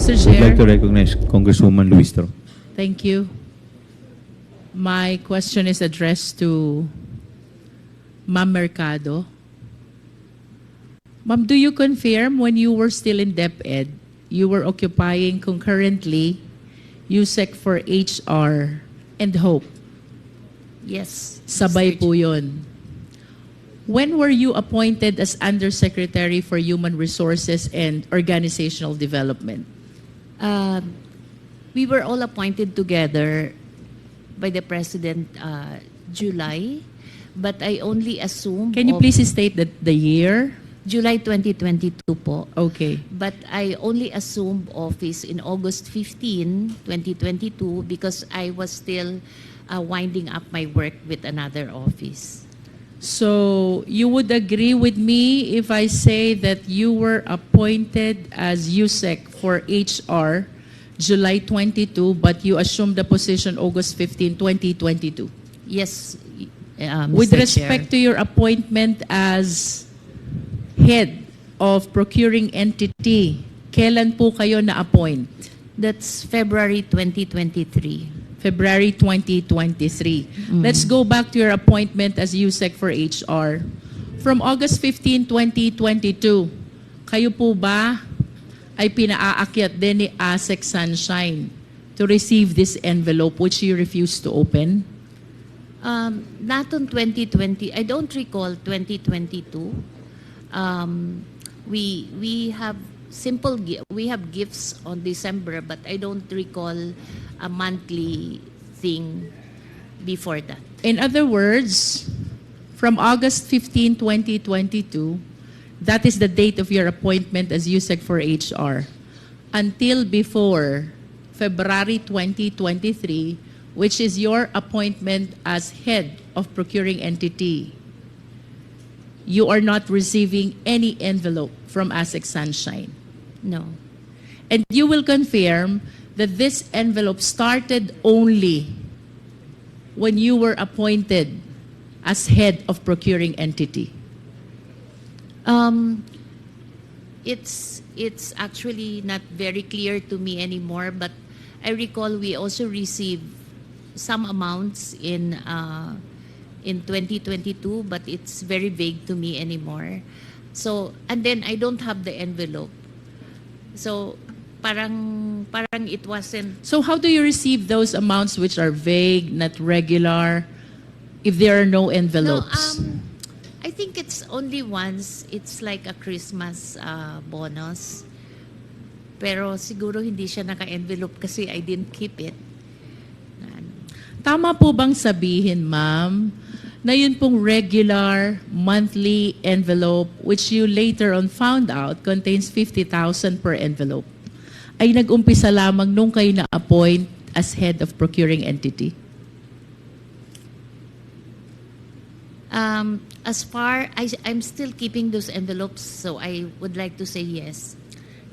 Mr. Would like to Chair, recognize Congresswoman Luistro. thank you. My question is addressed to Ma'am Mercado. Ma'am, do you confirm when you were still in DepEd, you were occupying concurrently Usec for HR and Hope? Yes. Sabay Mr. po yun. When were you appointed as Undersecretary for Human Resources and Organizational Development? We were all appointed together by the President July, but I only assume Can you please state the year? July 2022 po. Okay. But I only assumed office in August 15, 2022 because I was still winding up my work with another office. So you would agree with me if I say that you were appointed as USEC for HR July 22, but you assumed the position August 15, 2022? Yes, With Mr. respect Chair. to your appointment as head of procuring entity, kailan po kayo na-appoint? That's February 2023. February 2023. Let's go back to your appointment as USEC for HR. From August 15, 2022, kayo po ba ay pinaakyat din ni Usec Sunshine to receive this envelope which you refused to open? Not on 2020. I don't recall 2022. We have we have gifts on December, but I don't recall a monthly thing before that. In other words, from August 15, 2022, that is the date of your appointment as USEC for HR, until before February 2023, which is your appointment as head of procuring entity, you are not receiving any envelope from Usec Sunshine. No. And you will confirm that this envelope started only when you were appointed as head of procuring entity. It's actually not very clear to me anymore, but I recall we also received some amounts in 2022, but it's very vague to me anymore. So, and then I don't have the envelope. So, parang it wasn't. So how do you receive those amounts which are vague, not regular, if there are no envelopes? No, I think it's only once. It's like a Christmas bonus. Pero siguro hindi siya naka-envelope kasi I didn't keep it. Tama po bang sabihin, ma'am, na yun pong regular monthly envelope which you later on found out contains 50,000 per envelope ay nag-umpisa lamang nung kayo na-appoint as head of procuring entity? As far I'm still keeping those envelopes, so I would like to say yes.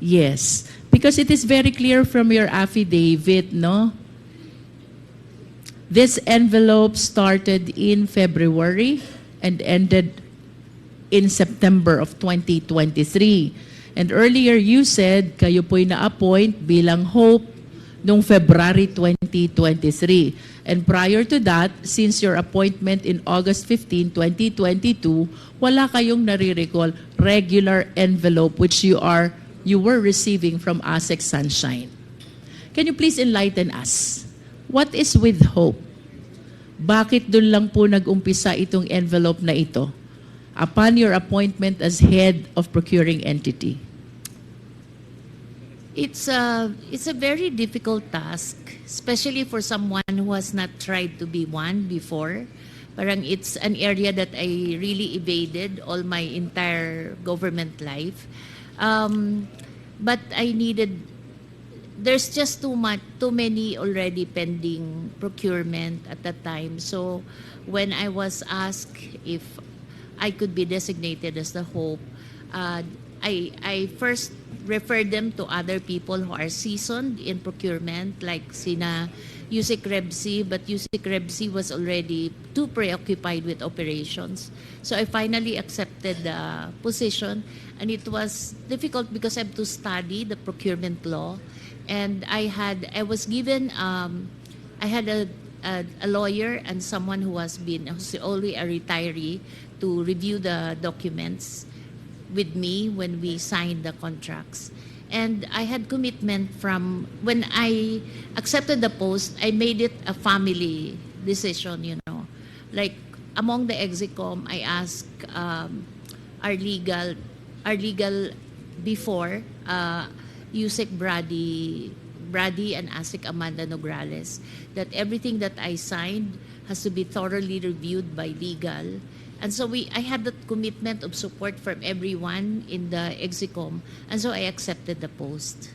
Yes, because it is very clear from your affidavit, no? This envelope started in February and ended in September of 2023. And earlier you said kayo po'y na-appoint bilang Hope noong February 2023. And prior to that, since your appointment in August 15, 2022, wala kayong nare-recall regular envelope which you were receiving from Usec Sunshine. Can you please enlighten us? What is with Hope? Bakit doon lang po nag-umpisa itong envelope na ito upon your appointment as head of procuring entity? It's a very difficult task, especially for someone who has not tried to be one before. Parang it's an area that I really evaded all my entire government life. But there's just too many already pending procurement at that time. So when I was asked if I could be designated as the Hope, I first referred them to other people who are seasoned in procurement, like sina Usec Rebsi, but Usec Rebsi was already too preoccupied with operations. So I finally accepted the position, and it was difficult because I have to study the procurement law, and I was given I had a lawyer and someone who's only a retiree to review the documents with me when we signed the contracts. And I had commitment from when I accepted the post, I made it a family decision, you know. Like among the execom, I asked our legal before, Usec Brady and ASIC Amanda Nograles, that everything that I signed has to be thoroughly reviewed by legal. And so I had that commitment of support from everyone in the execom, and so I accepted the post.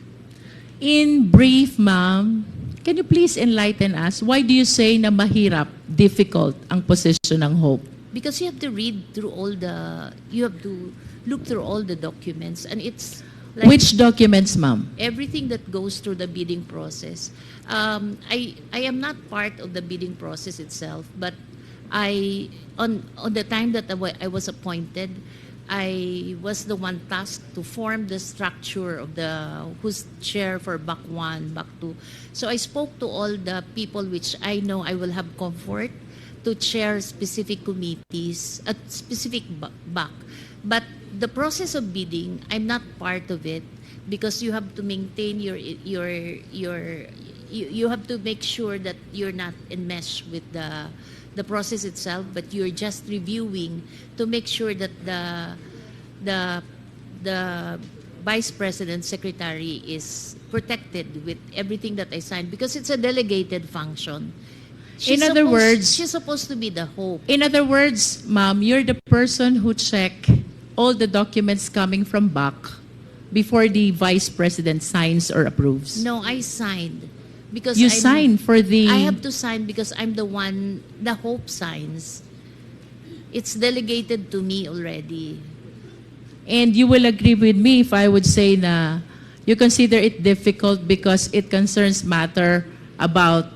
In brief, ma'am, can you please enlighten us? Why do you say na mahirap, difficult ang position ng Hope? Because you have to you have to look through all the documents, and it's like Which documents, ma'am? everything that goes through the bidding process. I am not part of the bidding process itself, but on the time that I was appointed, I was the one tasked to form the structure of who's chair for BAC 1, BAC 2. So I spoke to all the people which I know I will have comfort to chair specific committees at specific BAC. But the process of bidding, I'm not part of it because you have to maintain you have to make sure that you're not enmeshed with the process itself, but you're just reviewing to make sure that the vice president secretary is protected with everything that I signed because it's a delegated function. She's supposed to be the hope. In other words, ma'am, you're the person who check all the documents coming from BAC before the vice president signs or approves. No, I signed. Because You sign for the... I have to sign because I'm the one, the hope signs. It's delegated to me already. And you will agree with me if I would say na you consider it difficult because it concerns matter about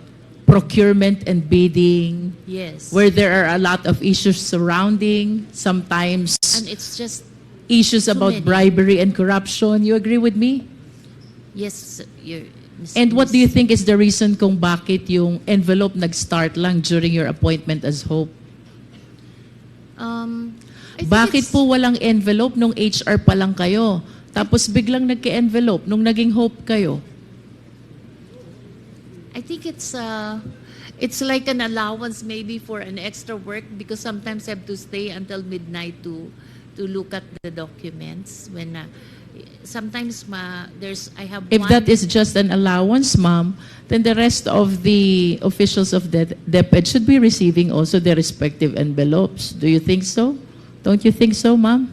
procurement and bidding, Yes. where there are a lot of issues surrounding, sometimes And it's just, issues too about many. bribery and corruption. You agree with me? yes, And what do you think is the reason kung bakit yung envelope nag-start lang during your appointment as Hope? I think Bakit it's- po walang envelope nung HR pa lang kayo? Tapos biglang nagka-envelope nung naging Hope kayo? I think it's like an allowance maybe for an extra work because sometimes I have to stay until midnight to look at the documents when sometimes I have If one. that is just an allowance, ma'am, then the rest of the officials of the DepEd should be receiving also their respective envelopes. Do you think so? Don't you think so, ma'am?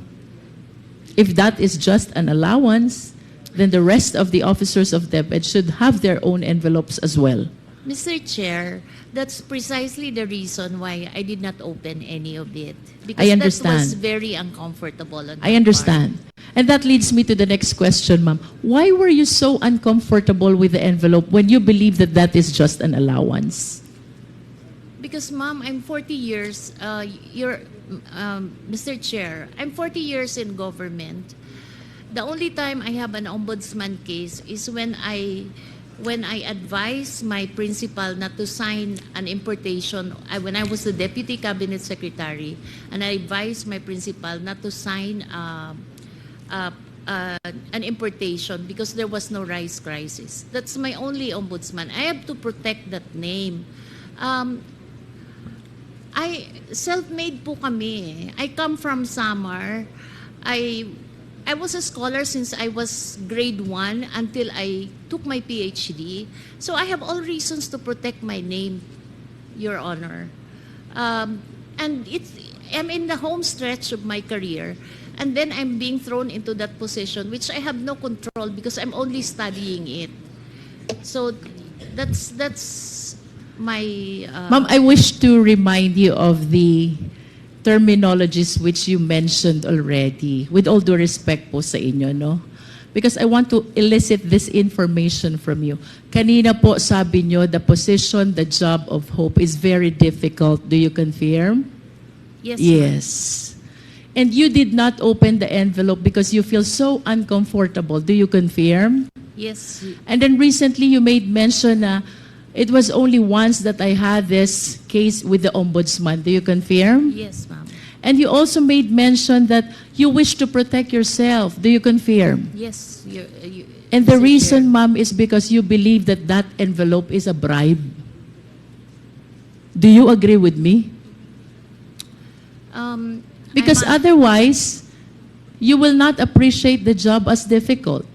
If that is just an allowance, then the rest of the officers of DepEd should have their own envelopes as well. Mr. Chair, that's precisely the reason why I did not open any of it. Because I that was understand. very uncomfortable on I my understand. And that leads me to the next question, ma'am. Why were you so uncomfortable with the envelope when you believe that that is just an allowance? part. Because, Ma'am, I'm 40 years, Mr. Chair, I'm 40 years in government. The only time I have an ombudsman case is when I advised my principal not to sign an importation, when I was the deputy cabinet secretary, and I advised my principal not to sign an importation because there was no rice crisis. That's my only ombudsman. I have to protect that name. Self-made po kami. I come from Samar. I was a scholar since I was grade 1 until I took my PhD. So I have all reasons to protect my name, Your Honor. And I'm in the home stretch of my career. And then I'm being thrown into that position, which I have no control because I'm only studying it. So that's my... Ma'am, I wish to remind you of the terminologies which you mentioned already. With all due respect po sa inyo, no? because I want to elicit this information from you. Kanina po sabi nyo, the position, the job of hope is very difficult. Do you confirm? Yes. Yes. And you did not open the envelope because you feel so uncomfortable. Do you confirm? Yes. And then recently you made mention na it was only once that I had this case with the ombudsman. Do you confirm? Yes, ma'am. And you also made mention that you wish to protect yourself. Do you confirm? Yes. And the Mr. reason, Chair. ma'am, is because you believe that that envelope is a bribe. Do you agree with me? Because I'm a- otherwise, you will not appreciate the job as difficult.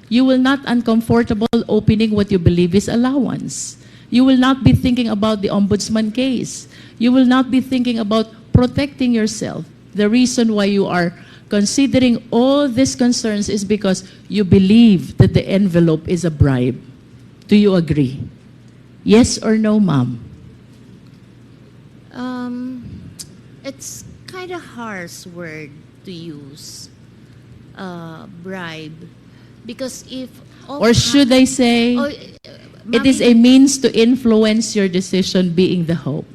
You will not uncomfortable opening what you believe is allowance. You will not be thinking about the ombudsman case. You will not be thinking about protecting yourself. The reason why you are considering all these concerns is because you believe that the envelope is a bribe. Do you agree? Yes or no, ma'am? It's kind of harsh word to use, bribe, because if Or should I say, it is a means to influence your decision being the hope?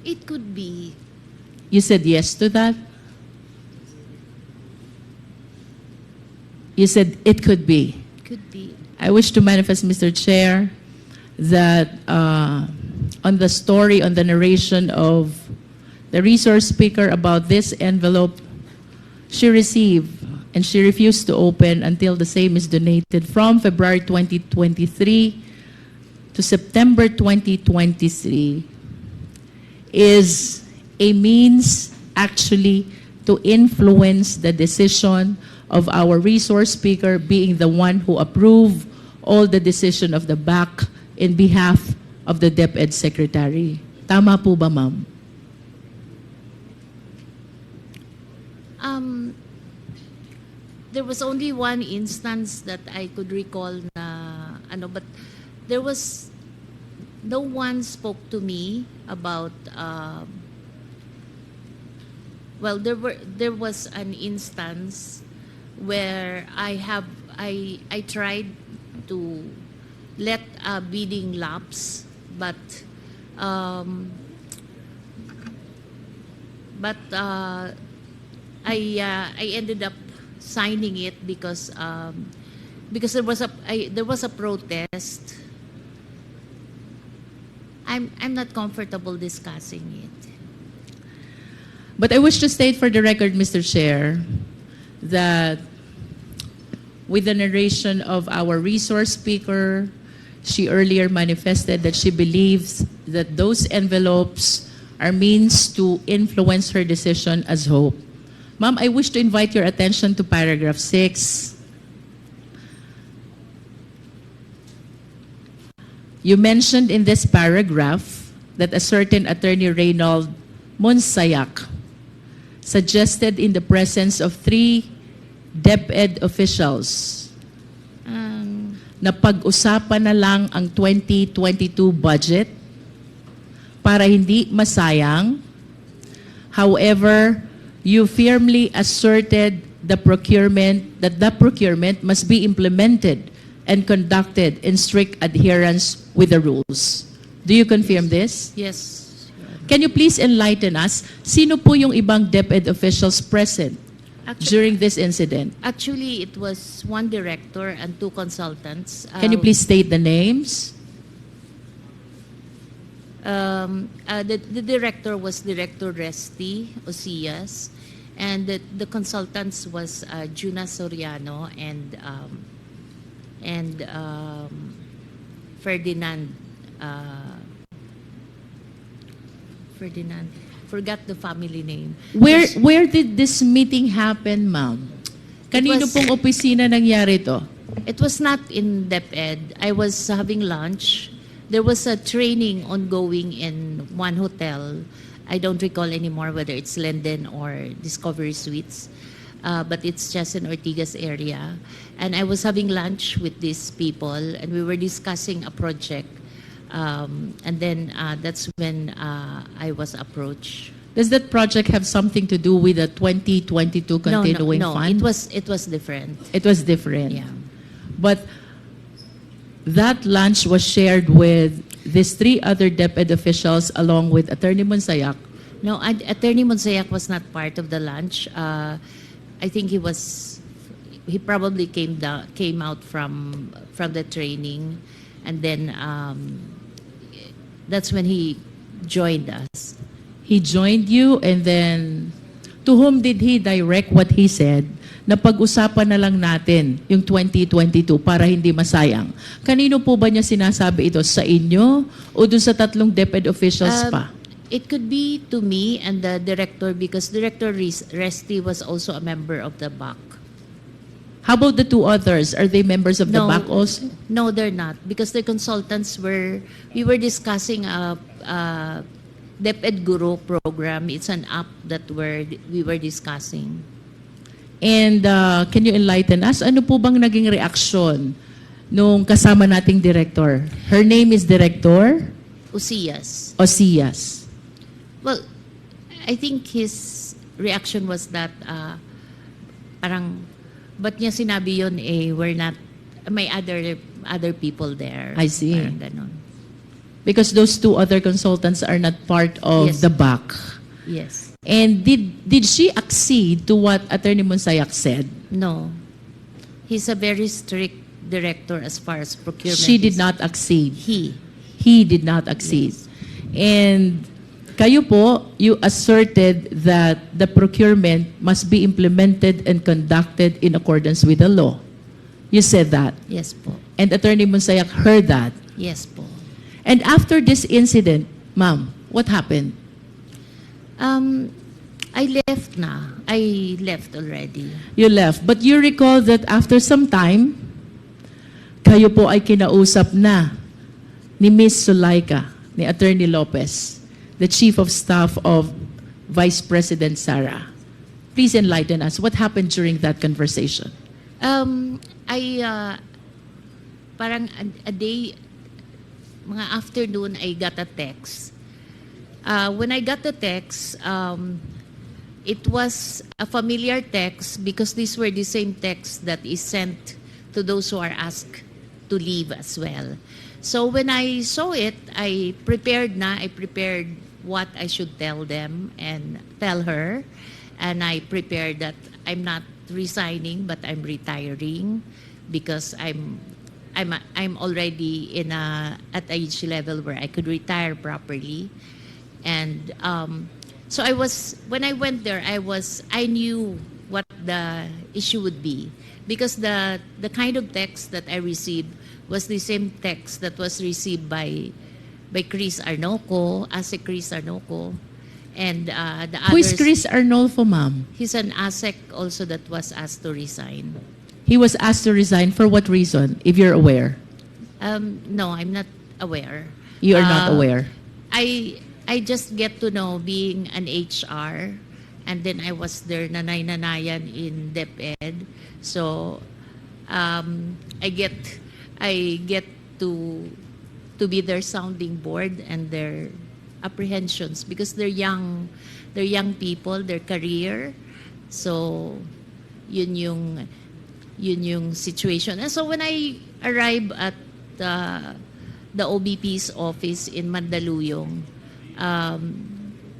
it could be. You said yes to that? You said it could be. Could be. I wish to manifest, Mr. Chair, that on the story, on the narration of the resource speaker about this envelope, she received and she refused to open until the same is donated from February 2023 to September 2023 is a means actually to influence the decision of our resource speaker being the one who approved all the decision of the BAC in behalf of the DepEd Secretary. Tama po ba, ma'am? There was only one instance that I could recall na but there was no one spoke to me about there was an instance where I tried to let a bidding lapse, but I ended up signing it because there was a protest. I'm not comfortable discussing it. But I wish to state for the record, Mr. Chair, that with the narration of our resource speaker, she earlier manifested that she believes that those envelopes are means to influence her decision as hope. Ma'am, I wish to invite your attention to paragraph 6. You mentioned in this paragraph that a certain attorney Reynold Monsayak suggested in the presence of 3 DepEd officials na pag-usapan na lang ang 2022 budget para hindi masayang. However, you firmly asserted that the procurement must be implemented and conducted in strict adherence with the rules. Do you confirm this? Yes. Can you please enlighten us? Sino po yung ibang DepEd officials present during this incident? Actually, it was 1 director and 2 consultants. Can you please state the names? The director was Director Resty Osias, and the consultants was Juna Soriano and Ferdinand. Ferdinand. Forgot the family name. Where did this meeting happen, ma'am? Kanino pong opisina nangyari to? It was not in DepEd. I was having lunch. There was a training ongoing in one hotel. I don't recall anymore whether it's Linden or Discovery Suites, but it's just in Ortigas area. And I was having lunch with these people, and we were discussing a project. And then that's when I was approached. Does that project have something to do with the 2022 continuing no, fund? it was different. It was different. Yeah. But that lunch was shared with these three other DepEd officials along with Attorney Monsayak. No, Attorney Monsayak was not part of the lunch. I think he probably came out from the training, and then that's when he joined us. He joined you, and then to whom did he direct what he said? Na pag-usapan na lang natin yung 2022 para hindi masayang. Kanino po ba niya sinasabi ito? Sa inyo o dun sa tatlong DepEd officials pa? It could be to me and the director, because Director Resty was also a member of the BAC. How about the two others? Are they members of the BAC also? No, they're not, because the consultants we were discussing a DepEd Guru program. It's an app that we were discussing. And can you enlighten us? Ano po bang naging reaksyon nung kasama nating director? Her name is Director Ucias. Osias. Well, I think his reaction was that parang, ba't niya sinabi yun, we're not, may other people there. I see. Parang ganon. Because those two other consultants are not part of Yes. the BAC. Yes. And did she accede to what Attorney Monsayak said? No. He's a very strict director as far as procurement. She did is- not accede. He Did not accede. And kayo po, you asserted that the procurement must be implemented and conducted in accordance with the law. You said that. Yes po. And Attorney Monsayak heard that. Yes po. And after this incident, ma'am, what happened? I left na. I left already. You left. But you recall that after some time, kayo po ay kinausap na ni Miss Zulaika, ni Attorney Lopez, the Chief of Staff of Vice President Sara. Please enlighten us. What happened during that conversation? Parang a day, mga afternoon, I got a text. When I got the text, it was a familiar text because these were the same texts that is sent to those who are asked to leave as well. So when I saw it, I prepared what I should tell them and tell her. And I prepared that I'm not resigning, but I'm retiring because I'm already at age level where I could retire properly. And so when I went there, I knew what the issue would be, because the kind of text that I received was the same text that was received by Chris Arnoco, ASEC Chris Arnoco, and the others. Who is Chris Arnolfo, ma'am? He's an ASEC also that was asked to resign. He was asked to resign for what reason, if you're aware? No, I'm not aware. You are not aware. I just get to know being an HR, and then I was their nanay-nanayan in DepEd. So I get to be their sounding board and their apprehensions, because they're young people, their career. So yun yung situation. And so when I arrived at the OBP's office in Mandaluyong,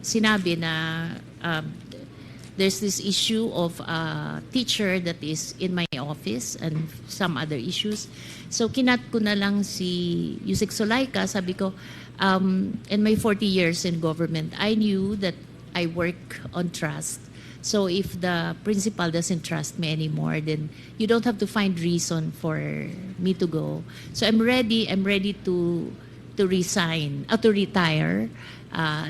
sinabi na there's this issue of a teacher that is in my office and some other issues. So kinat ko na lang si Usec Solaika, sabi ko, in my 40 years in government, I knew that I work on trust. So if the principal doesn't trust me anymore, then you don't have to find reason for me to go. So I'm ready to resign, to retire.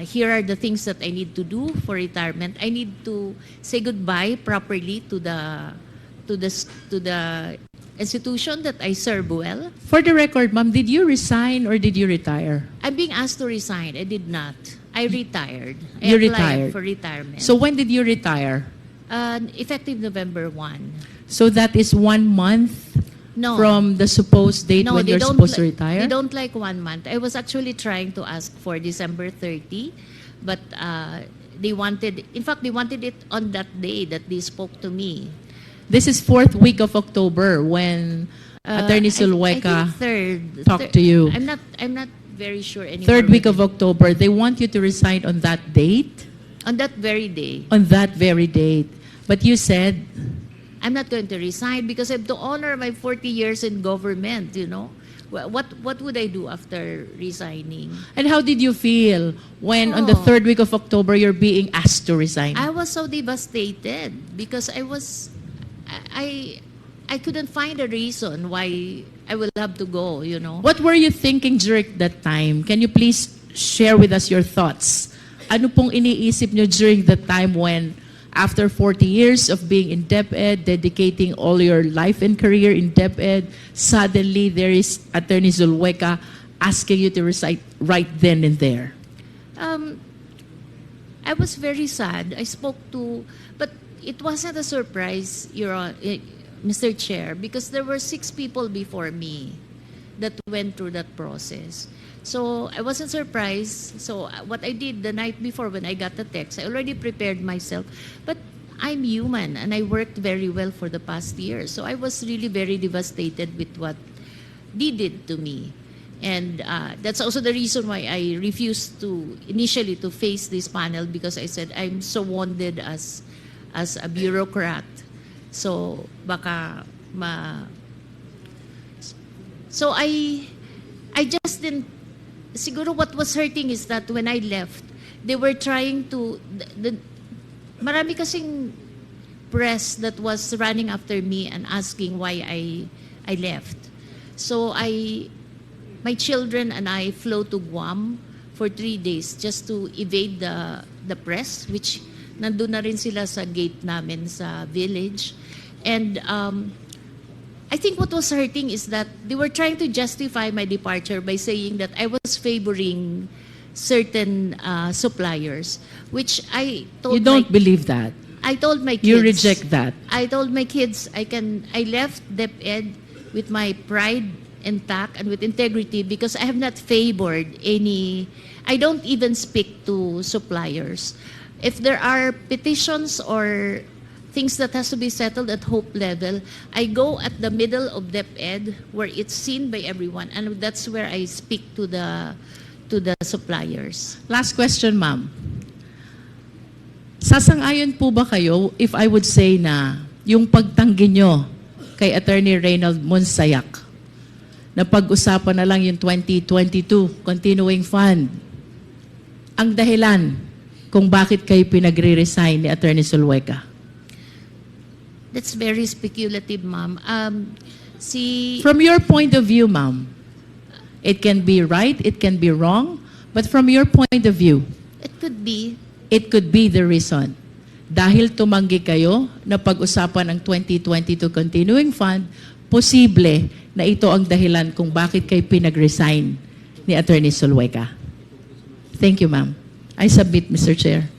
Here are the things that I need to do for retirement. I need to say goodbye properly to the institution that I serve well. For the record, ma'am, did you resign or did you retire? I'm being asked to resign. I did not. I retired. I You applied retired. for retirement. So when did you retire? Effective November 1. So that is 1 month No. from the supposed date when they you're don't supposed to li- retire? They don't like 1 month. I was actually trying to ask for December 30, but they wanted, in fact, they wanted it on that day that they spoke to me. This is fourth week of October when Attorney I Zulueta think third. talked to you. I'm not very sure anymore. Third week of whether- October, they want you to resign on that date? On that very day. On that very date. But you said, I'm not going to resign because I have to honor my 40 years in government, you know. What would I do after resigning? and how did you feel when on the Oh. third week of October you're being asked to resign? I was so devastated because I couldn't find a reason why I will have to go, you know. What were you thinking during that time? Can you please share with us your thoughts? Ano pong iniisip nyo during that time when after 40 years of being in DepEd, dedicating all your life and career in DepEd, suddenly there is Attorney Zulueta asking you to resign right then and there? I was very sad. I spoke to, but it wasn't a surprise, Mr. Chair, because there were 6 people before me that went through that process. So I wasn't surprised. So what I did the night before when I got the text, I already prepared myself. But I'm human and I worked very well for the past year. So I was really very devastated with what they did to me. And that's also the reason why I refused to initially to face this panel, because I said I'm so wounded as a bureaucrat. So baka So I just didn't. Siguro what was hurting is that when I left, they were trying to. Marami kasing press that was running after me and asking why I left. So my children and I flew to Guam for 3 days just to evade the press, which nandun na rin sila sa gate namin sa village. And I think what was hurting is that they were trying to justify my departure by saying that I was favoring certain suppliers, which I told You don't believe that. I told my kids. You reject that. I told my kids I left DepEd with my pride intact and with integrity because I have not favored any. I don't even speak to suppliers. If there are petitions or things that has to be settled at Hope level, I go at the middle of DepEd where it's seen by everyone, and that's where I speak to the suppliers. Last question, ma'am. Sasang-ayon po ba kayo if I would say na yung pagtanggi nyo kay Attorney Reynald Monsayak na pag-usapan na lang yung 2022 continuing fund ang dahilan kung bakit kayo pinagre-resign ni Attorney Zulueta? That's very speculative, ma'am. From your point of view, ma'am, it can be right, it can be wrong, but from your point of view, It could be. the reason. Dahil tumanggi kayo na pag-usapan ang 2022 Continuing Fund, posible na ito ang dahilan kung bakit kayo pinag-resign ni Attorney Zulueta. Thank you, ma'am. I submit, Mr. Chair.